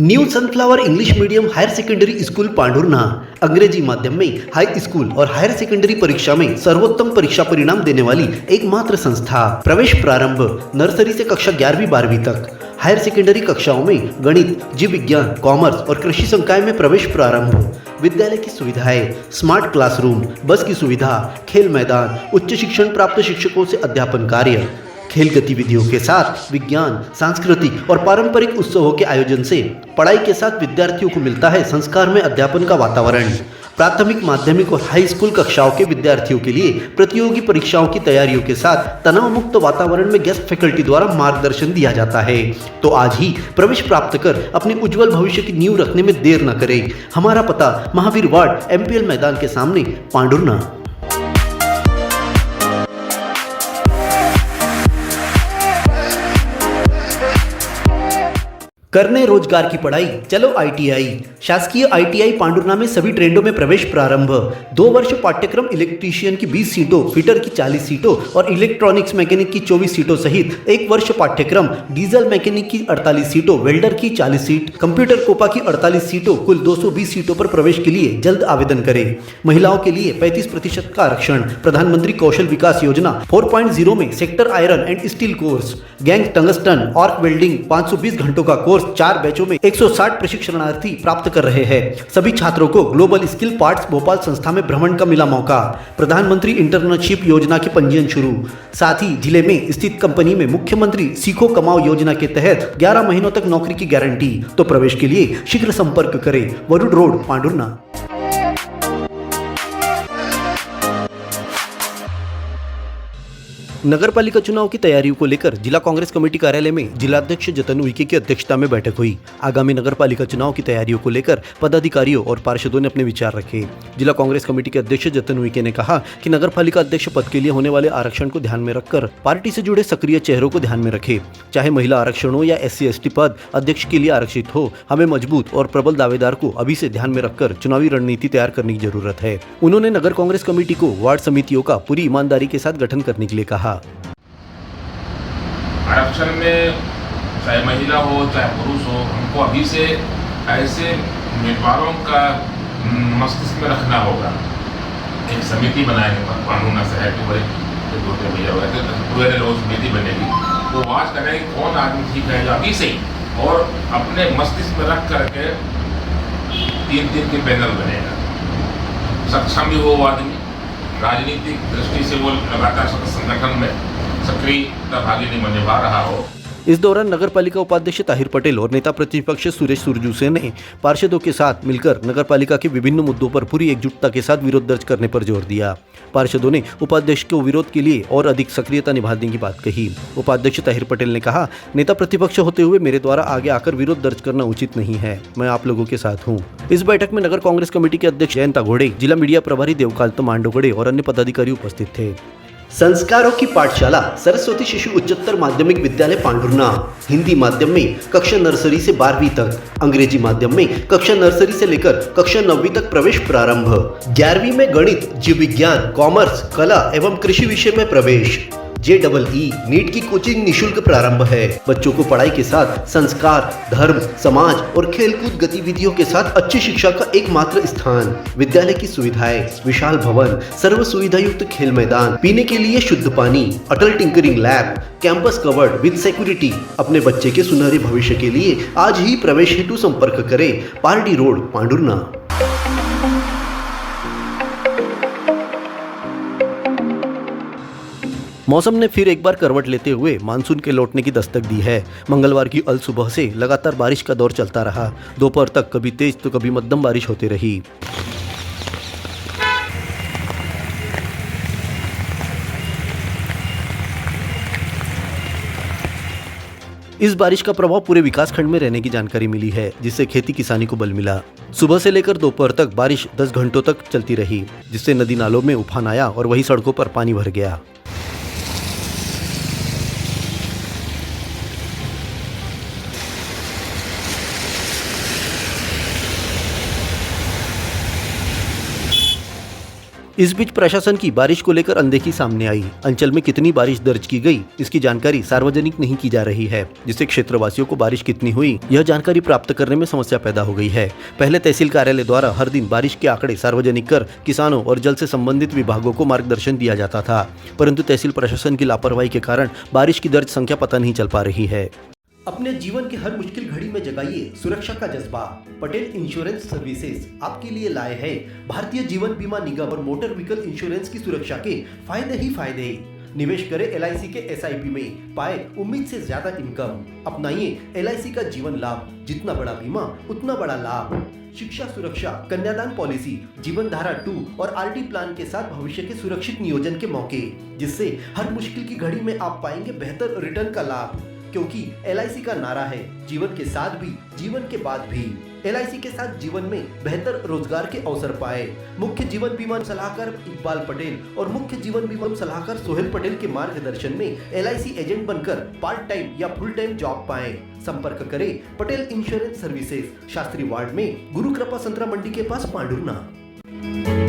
New sunflower English medium higher secondary school Pandhurna अंग्रेजी माध्यम में हाई स्कूल और हायर सेकेंडरी परीक्षा में सर्वोत्तम परीक्षा परिणाम देने वाली एकमात्र संस्था। प्रवेश प्रारंभ नर्सरी से कक्षा 11वीं-12वीं तक। हायर सेकेंडरी कक्षाओं में गणित, जीव विज्ञान, कॉमर्स और कृषि संकाय में प्रवेश प्रारंभ। विद्यालय की सुविधाएं, स्मार्ट क्लासरूम, बस की सुविधा, खेल मैदान, उच्च शिक्षण प्राप्त शिक्षकों से अध्यापन कार्य, खेल गतिविधियों के साथ विज्ञान, सांस्कृतिक और पारंपरिक उत्सवों के आयोजन से पढ़ाई के साथ विद्यार्थियों को मिलता है संस्कार में अध्यापन का वातावरण। प्राथमिक, माध्यमिक और हाई स्कूल कक्षाओं के विद्यार्थियों के लिए प्रतियोगी परीक्षाओं की तैयारियों के साथ तनाव मुक्त वातावरण में गेस्ट फैकल्टी द्वारा मार्गदर्शन दिया जाता है। तो आज ही प्रवेश प्राप्त कर अपने उज्जवल भविष्य की नींव रखने में देर न करें। हमारा पता महावीर वार्ड, MPL मैदान के सामने, पांढुर्णा। करने रोजगार की पढ़ाई, चलो ITI। शासकीय ITI पांढुर्णा में सभी ट्रेंडों में प्रवेश प्रारंभ। 2 वर्ष पाठ्यक्रम इलेक्ट्रीशियन की 20 सीटों, फिटर की 40 सीटों और इलेक्ट्रॉनिक्स मैकेनिक की 24 सीटों सहित 1 वर्ष पाठ्यक्रम डीजल मैकेनिक की 48 सीटों, वेल्डर की 40 सीट, कंप्यूटर कोपा की 48 सीटों, कुल 220 सीटों पर प्रवेश के लिए जल्द आवेदन करें। महिलाओं के लिए 35% का आरक्षण। प्रधानमंत्री कौशल विकास योजना 4.0 में sector iron and steel course, gang tungsten, arc welding 520 घंटों का कोर्स 4 बैचों में 160 प्रशिक्षणार्थी प्राप्त कर रहे हैं। सभी छात्रों को ग्लोबल स्किल पार्ट्स भोपाल संस्था में भ्रमण का मिला मौका। प्रधानमंत्री इंटर्नशिप योजना की पंजीयन शुरू। साथ ही जिले में स्थित कंपनी में मुख्यमंत्री सीखो कमाओ योजना के तहत 11 महीनों तक नौकरी की गारंटी। तो प्रवेश के लिए शीघ्र संपर्क करें। वरुड रोड, पांढुर्णा। नगरपालिका चुनाव की तैयारियों को लेकर जिला कांग्रेस कमेटी कार्यालय में जिलाध्यक्ष जतन उइके की अध्यक्षता में बैठक हुई। आगामी नगरपालिका चुनाव की तैयारियों को लेकर पदाधिकारियों और पार्षदों ने अपने विचार रखे। जिला कांग्रेस कमेटी के अध्यक्ष जतन उइके ने कहा कि नगरपालिका अध्यक्ष पद के लिए होने वाले आरक्षण को ध्यान में रखकर पार्टी से जुड़े सक्रिय चेहरों को ध्यान में रखे। चाहे महिला आरक्षण हो या SC/ST पद अध्यक्ष के लिए आरक्षित हो, हमें मजबूत और प्रबल दावेदार को अभी से ध्यान में रखकर चुनावी रणनीति तैयार करने की जरूरत है। उन्होंने नगर कांग्रेस कमेटी को वार्ड समितियों का पूरी ईमानदारी के साथ गठन करने के लिए कहा। आरक्षण में चाहे महिला हो चाहे पुरुष हो, हमको अभी से ऐसे उम्मीदवारों का मस्तिष्क में रखना होगा। एक समिति बनाएंगे पांढुर्णा शहर के बड़े दूसरे भैया हुए थे, पूरे रोज समिति बनेगी, वो वाच करेंगे कौन आदमी ठीक है अभी से ही, और अपने मस्तिष्क में रख करके 3-3 के पैनल बनेगा। सक्षम भी हो वो आदमी, राजनीतिक दृष्टि से वो लगातार संगठन में सक्रियता भागीदारी निभा रहा हो। इस दौरान नगरपालिका उपाध्यक्ष ताहिर पटेल और नेता प्रतिपक्ष सुरेश सुरजूसे ने पार्षदों के साथ मिलकर नगरपालिका के विभिन्न मुद्दों पर पूरी एकजुटता के साथ विरोध दर्ज करने पर जोर दिया। पार्षदों ने उपाध्यक्ष को विरोध के लिए और अधिक सक्रियता निभाने की बात कही। उपाध्यक्ष ताहिर पटेल ने कहा, नेता प्रतिपक्ष होते हुए मेरे द्वारा आगे आकर विरोध दर्ज करना उचित नहीं है। मैं आप लोगों के साथ हूँ। इस बैठक में नगर कांग्रेस कमेटी के अध्यक्ष जयंता घोड़े, जिला मीडिया प्रभारी देवकांत मांडोगड़े और अन्य पदाधिकारी उपस्थित थे। संस्कारों की पाठशाला सरस्वती शिशु उच्चतर माध्यमिक विद्यालय पांढुर्णा। हिंदी माध्यम में कक्षा नर्सरी से 12वीं तक, अंग्रेजी माध्यम में कक्षा नर्सरी से लेकर कक्षा 9वीं तक प्रवेश प्रारंभ। 11वीं में गणित, जीव विज्ञान, कॉमर्स, कला एवं कृषि विषय में प्रवेश। JEE नीट की कोचिंग निशुल्क प्रारंभ है। बच्चों को पढ़ाई के साथ संस्कार, धर्म, समाज और खेलकूद गतिविधियों के साथ अच्छी शिक्षा का एकमात्र स्थान। विद्यालय की सुविधाएं, विशाल भवन, सर्व सुविधा युक्त खेल मैदान, पीने के लिए शुद्ध पानी, Atal tinkering lab, campus covered with security. अपने बच्चे के सुनहरे भविष्य के लिए आज ही प्रवेश हेतु संपर्क करें। Party road, Pandhurna. मौसम ने फिर एक बार करवट लेते हुए मानसून के लौटने की दस्तक दी है। मंगलवार की अल सुबह से लगातार बारिश का दौर चलता रहा। दोपहर तक कभी तेज तो कभी मध्यम बारिश होती रही। इस बारिश का प्रभाव पूरे विकासखंड में रहने की जानकारी मिली है, जिससे खेती किसानी को बल मिला। सुबह से लेकर दोपहर तक बारिश 10 घंटों तक चलती रही, जिससे नदी नालों में उफान आया और वहीं सड़कों पर पानी भर गया। इस बीच प्रशासन की बारिश को लेकर अनदेखी सामने आई। अंचल में कितनी बारिश दर्ज की गई, इसकी जानकारी सार्वजनिक नहीं की जा रही है, जिससे क्षेत्रवासियों को बारिश कितनी हुई यह जानकारी प्राप्त करने में समस्या पैदा हो गई है। पहले तहसील कार्यालय द्वारा हर दिन बारिश के आंकड़े सार्वजनिक कर किसानों और जल से संबंधित विभागों को मार्गदर्शन दिया जाता था, परंतु तहसील प्रशासन की लापरवाही के कारण बारिश की दर्ज संख्या पता नहीं चल पा रही है। अपने जीवन की हर मुश्किल घड़ी में जगाइए सुरक्षा का जज्बा। पटेल इंश्योरेंस सर्विसेज आपके लिए लाए हैं भारतीय जीवन बीमा निगम और मोटर व्हीकल इंश्योरेंस की सुरक्षा के फायदे ही फायदे। निवेश करें LIC के SIP में, पाए उम्मीद से ज्यादा इनकम। अपनाइए LIC का जीवन लाभ, जितना बड़ा बीमा उतना बड़ा लाभ। शिक्षा सुरक्षा, कन्यादान पॉलिसी, जीवन धारा 2 और RD प्लान के साथ भविष्य के सुरक्षित नियोजन के मौके, जिससे हर मुश्किल की घड़ी में आप पाएंगे बेहतर रिटर्न का लाभ। क्योंकि LIC का नारा है जीवन के साथ भी जीवन के बाद भी। LIC के साथ जीवन में बेहतर रोजगार के अवसर पाए। मुख्य जीवन बीमा सलाहकार इकबाल पटेल और मुख्य जीवन बीमा सलाहकार सोहेल पटेल के मार्गदर्शन में LIC एजेंट बनकर पार्ट टाइम या फुल टाइम जॉब पाएं। संपर्क करें Patel insurance services, Shastri ward में, गुरु कृपा संतरा मंडी के पास, पांडुरना।